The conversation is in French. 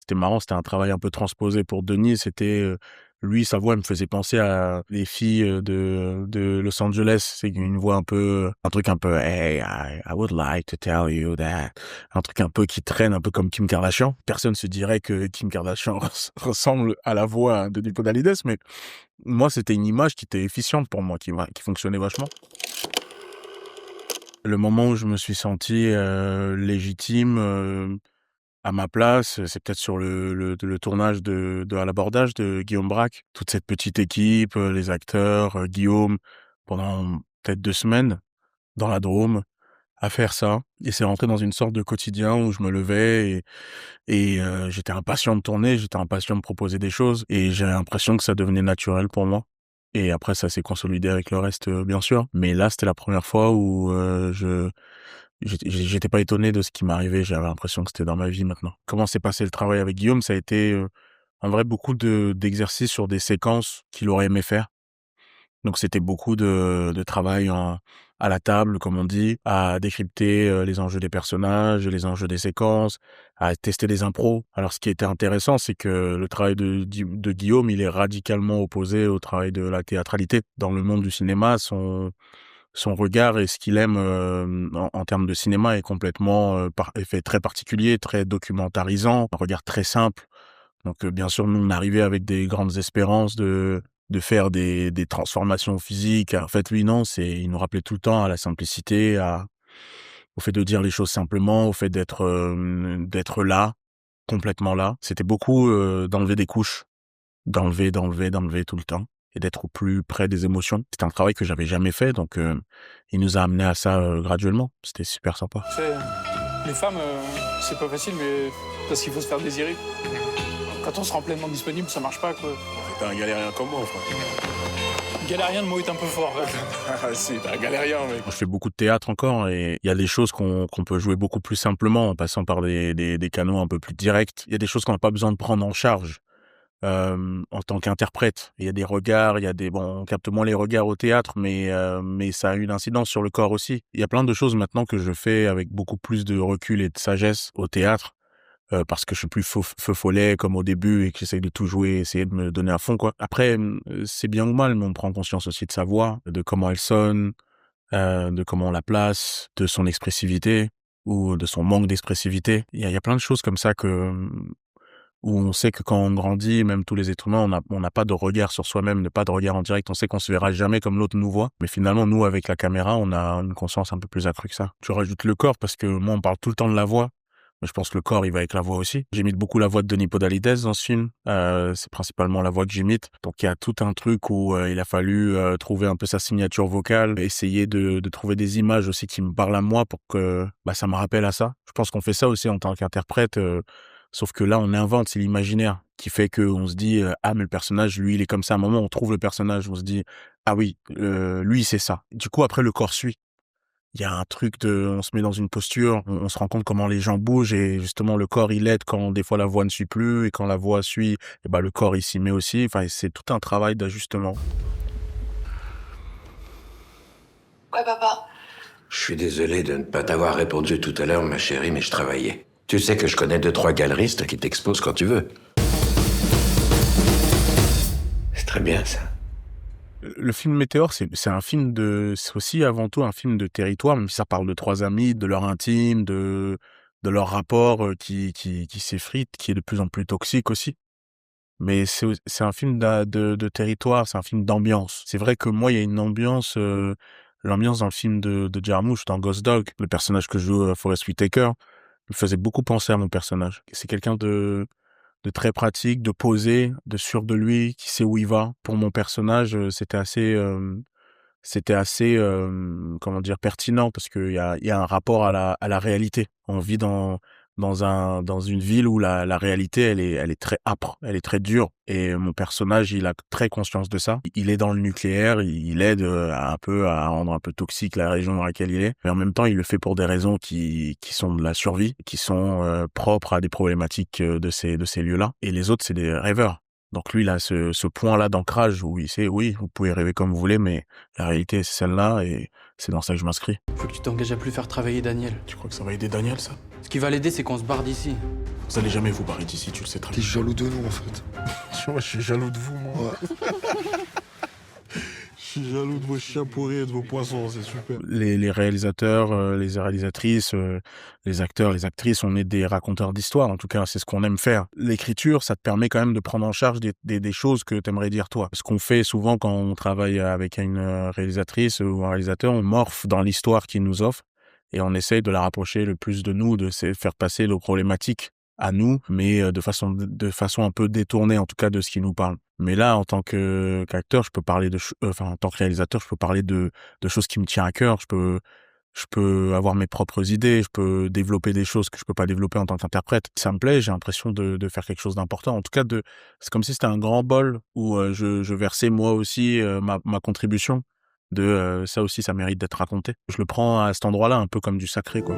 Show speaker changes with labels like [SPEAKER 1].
[SPEAKER 1] c'était marrant, c'était un travail un peu transposé pour Denis. C'était, lui, sa voix me faisait penser à les filles, de Los Angeles. C'est une voix un peu, un truc un peu: «Hey, I would like to tell you that». Un truc un peu qui traîne, un peu comme Kim Kardashian. Personne se dirait que Kim Kardashian ressemble à la voix de Nico Dalides, mais moi, c'était une image qui était efficiente pour moi, qui fonctionnait vachement. Le moment où je me suis senti, légitime, à ma place, c'est peut-être sur le tournage de À l'abordage de Guillaume Braque. Toute cette petite équipe, les acteurs, Guillaume, pendant peut-être 2 semaines dans la Drôme, à faire ça, et c'est rentré dans une sorte de quotidien où je me levais et j'étais impatient de tourner, j'étais impatient de proposer des choses, et j'ai l'impression que ça devenait naturel pour moi, et après ça s'est consolidé avec le reste, bien sûr. Mais là, c'était la première fois où, j'étais pas étonné de ce qui m'arrivait, j'avais l'impression que c'était dans ma vie maintenant. Comment s'est passé le travail avec Guillaume? Ça a été, en vrai, beaucoup d'exercices sur des séquences qu'il aurait aimé faire. Donc c'était beaucoup de travail à la table, comme on dit, à décrypter, les enjeux des personnages, les enjeux des séquences, à tester des impros. Alors ce qui était intéressant, c'est que le travail de Guillaume, il est radicalement opposé au travail de la théâtralité. Dans le monde du cinéma, son regard et ce qu'il aime, en termes de cinéma est complètement, est fait très particulier, très documentarisant, un regard très simple. Donc, bien sûr, nous, on arrivait avec des grandes espérances de faire des transformations physiques. En fait, lui, non, il nous rappelait tout le temps à la simplicité, au fait de dire les choses simplement, au fait d'être là, complètement là. C'était beaucoup, d'enlever des couches, d'enlever tout le temps, et d'être au plus près des émotions. C'était un travail que j'avais jamais fait, donc, il nous a amenés à ça, graduellement. C'était super sympa.
[SPEAKER 2] Tu sais, les femmes, c'est pas facile, mais parce qu'il faut se faire désirer. Quand on se rend pleinement disponible, ça marche pas, quoi.
[SPEAKER 1] T'es un galérien comme moi, frère.
[SPEAKER 2] Galérien, le mot est un peu fort.
[SPEAKER 1] Ah si, t'es un galérien, mec. Je fais beaucoup de théâtre encore, et il y a des choses qu'on peut jouer beaucoup plus simplement en passant par des canaux un peu plus directs. Il y a des choses qu'on n'a pas besoin de prendre en charge, en tant qu'interprète. Il y a des regards, bon, on capte moins les regards au théâtre, mais ça a une incidence sur le corps aussi. Il y a plein de choses maintenant que je fais avec beaucoup plus de recul et de sagesse au théâtre, parce que je suis plus feu follet comme au début et que j'essaye de tout jouer, essayer de me donner à fond, quoi. Après, c'est bien ou mal, mais on prend conscience aussi de sa voix, de comment elle sonne, de comment on la place, de son expressivité ou de son manque d'expressivité. Il y a plein de choses comme ça où on sait que quand on grandit, même tous les êtres humains, on n'a pas de regard sur soi-même, pas de regard en direct. On sait qu'on se verra jamais comme l'autre nous voit. Mais finalement, nous, avec la caméra, on a une conscience un peu plus accrue que ça. Tu rajoutes le corps parce que moi, on parle tout le temps de la voix. Mais je pense que le corps, il va avec la voix aussi. J'imite beaucoup la voix de Denis Podalides dans ce film. C'est principalement la voix que j'imite. Donc il y a tout un truc où il a fallu trouver un peu sa signature vocale, essayer de trouver des images aussi qui me parlent à moi pour que ça me rappelle à ça. Je pense qu'on fait ça aussi en tant qu'interprète, sauf que là, on invente, c'est l'imaginaire qui fait qu'on se dit ah, mais le personnage, lui, il est comme ça. À un moment, on trouve le personnage, on se dit ah oui, lui, c'est ça. Du coup, après, le corps suit. Il y a un truc on se met dans une posture, on se rend compte comment les gens bougent, et justement le corps il aide quand des fois la voix ne suit plus, et quand la voix suit, le corps il s'y met aussi. Enfin, c'est tout un travail d'ajustement.
[SPEAKER 3] Ouais, papa.
[SPEAKER 4] Je suis désolé de ne pas t'avoir répondu tout à l'heure, ma chérie, mais je travaillais. Tu sais que je connais 2-3 galeristes qui t'exposent quand tu veux. C'est très bien, ça.
[SPEAKER 1] Le film Météore, c'est c'est aussi avant tout un film de territoire, même si ça parle de 3 amis, de leur intime, de leur rapport, qui s'effrite, qui est de plus en plus toxique aussi. Mais c'est un film de territoire, c'est un film d'ambiance. C'est vrai que moi, il y a une ambiance, l'ambiance dans le film de Jarmusch, dans Ghost Dog, le personnage que joue Forest Whitaker, me faisait beaucoup penser à mon personnage. C'est quelqu'un de très pratique, de posé, de sûr de lui, qui sait où il va. Pour mon personnage, c'était assez, comment dire, pertinent, parce qu'il y a un rapport à la réalité. On vit dans une ville où la réalité, elle est très âpre, elle est très dure, et mon personnage, il a très conscience de ça. Il est dans le nucléaire, il aide, à rendre un peu toxique la région dans laquelle il est, mais en même temps, il le fait pour des raisons qui sont de la survie, qui sont propres à des problématiques de ces lieux-là. Et les autres, c'est des rêveurs. Donc lui, il a ce point-là d'ancrage où il sait, oui, vous pouvez rêver comme vous voulez, mais la réalité, c'est celle-là, et c'est dans ça que je m'inscris.
[SPEAKER 2] Faut que tu t'engages à plus faire travailler Daniel.
[SPEAKER 1] Tu crois que ça va aider Daniel, ça?
[SPEAKER 2] Ce qui va l'aider, c'est qu'on se barre d'ici.
[SPEAKER 1] Vous allez jamais vous barrer d'ici, tu le sais très
[SPEAKER 5] T'es
[SPEAKER 1] bien.
[SPEAKER 5] jaloux de nous, en fait.
[SPEAKER 1] Moi, je suis jaloux de vous, moi.
[SPEAKER 5] Ouais.
[SPEAKER 1] Je suis jaloux de vos chiens pourris et de vos poissons, c'est super. Les réalisateurs, les réalisatrices, les acteurs, les actrices, on est des raconteurs d'histoires. En tout cas, c'est ce qu'on aime faire. L'écriture, ça te permet quand même de prendre en charge des choses que t'aimerais dire toi. Ce qu'on fait souvent quand on travaille avec une réalisatrice ou un réalisateur, on morphe dans l'histoire qu'il nous offre et on essaye de la rapprocher le plus de nous, de faire passer nos problématiques à nous, mais de façon un peu détournée, en tout cas, de ce qui nous parle. Mais là, en tant qu'acteur, je peux parler en tant que réalisateur, je peux parler de choses qui me tiennent à cœur. Je peux avoir mes propres idées. Je peux développer des choses que je peux pas développer en tant qu'interprète. Ça me plaît. J'ai l'impression de faire quelque chose d'important. En tout cas, c'est comme si c'était un grand bol où je versais moi aussi ma contribution. Ça aussi, ça mérite d'être raconté. Je le prends à cet endroit-là un peu comme du sacré, quoi.